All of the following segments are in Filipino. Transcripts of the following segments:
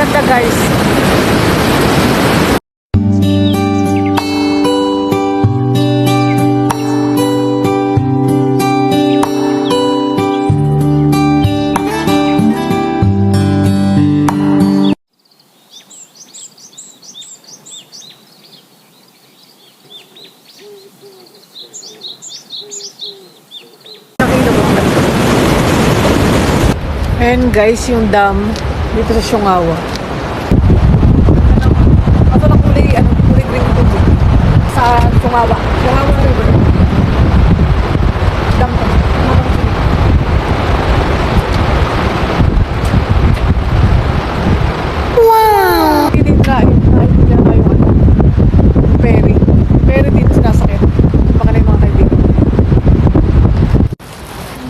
ganda guys. Ayan guys, yung dam dito sa Siungawa. Ito na kulay, kulay green ito sa Siungawa. Siungawa River. Dam to. Wow! Hindi na tayo ferry. Ferry dito sinasakit. Baka na yung mga kaibigan.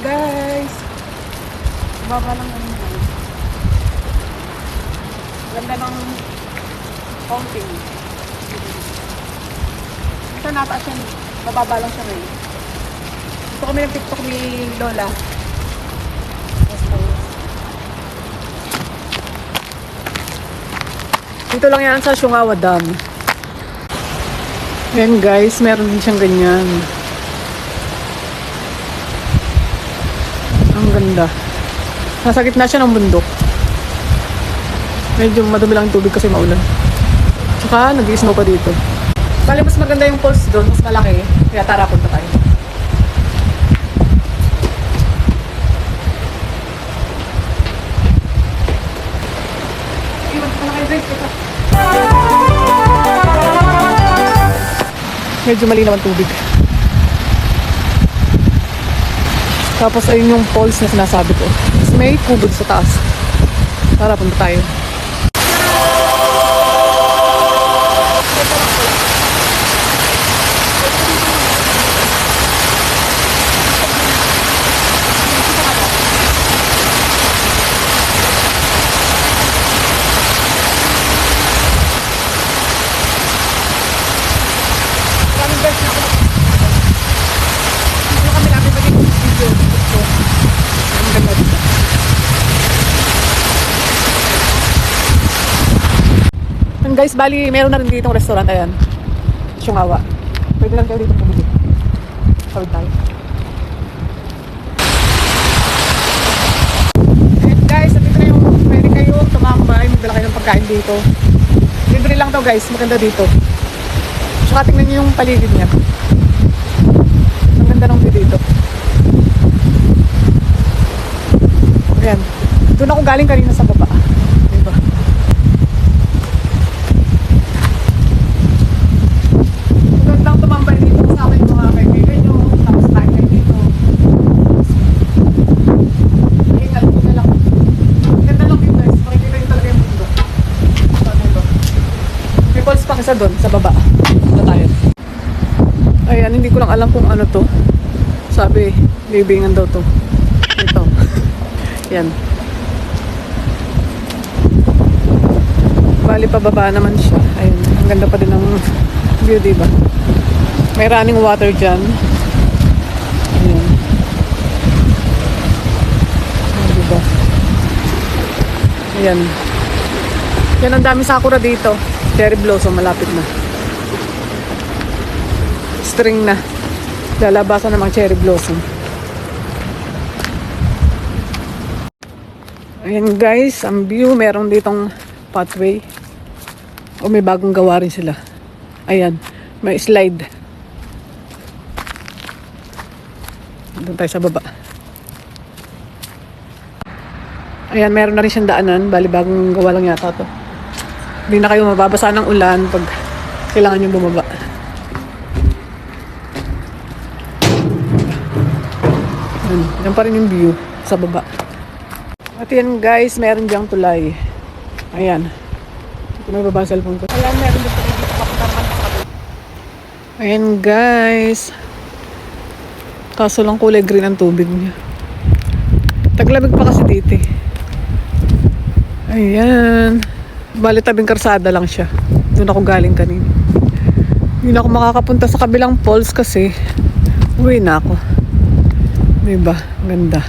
Guys! Baba lang naman guys. Ganda ng fountain. Ito nataas yan. Bababa lang siya ngayon. Ito kami ng TikTok ni Lola. Dito lang yan sa Siungawa Dam. Ayan guys, meron din siyang ganyan. Ang ganda. Nasa gitna siya ng bundok. Medyo madumi lang yung tubig kasi maulan. Tsaka nag-i-snow pa dito. Bale, mas maganda yung falls doon. Mas malaki. Kaya tara, punta tayo. Iwan ka na kayo guys. Medyo malinaw ang tubig. Tapos ayun yung falls na sinasabi ko. Tapos may kubod sa taas. Tara, punta tayo. Guys, bali, meron na rin ditong restaurant. Ayan, Siungawa. Pwede lang kayo dito pumili. Tawid tayo. Ayan guys, dito na yung pwede kayo tumambay. Magdala kayo ng pagkain dito. Libre lang daw guys, maganda dito. Saka tingnan nyo yung paligid niya. Ang ganda ng view dito. Ayan, doon ako galing kanina sa baba. Diba? Tumambay dito sa akin mga kaibigan nyo, tapos tayo kayo dito. Ingat ko na lang. Ganda lang yun guys, makikita nyo talaga yung mundo. May falls pang isa doon, sa baba. Punta tayo. Ayan, hindi ko lang alam kung ano to. Sabi, libingan daw to. Ito. Yan. Bali pababa naman siya. Ayun, ang ganda pa din ng view, diba? May running water dyan. Ayan. Diba? Ayan. Yan, ang dami sakura dito. Cherry blossom, malapit na. String na. Lalabasan ng mga cherry blossom. Ayan guys, ang view. Meron ditong pathway. O may bagong gawa rin sila. Ayan, may slide. Doon tayo sa baba. Ayan, meron na rin siyang daanan. Bali, bagong gawa lang yata to. Hindi na kayo mababasa ng ulan pag kailangan nyo bumaba. Yan pa rin yung view sa baba. At yan guys, meron diyang tulay. Ayan. Ito may baba ang cellphone ko. Ayan, meron dito. Ayan guys. Kaso lang kulay green ang tubig niya. Taglamig pa kasi dito. Ayan. Bali tabing karsada lang siya. Doon ako galing kanina. Hindi na ako makakapunta sa kabilang falls kasi uwi na ako. Diba? Ganda.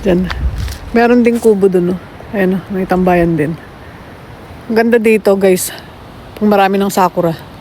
Diyan. Meron ding kubo doon, no? Ayan, may tambayan din. Ang ganda dito guys. Pag marami ng sakura.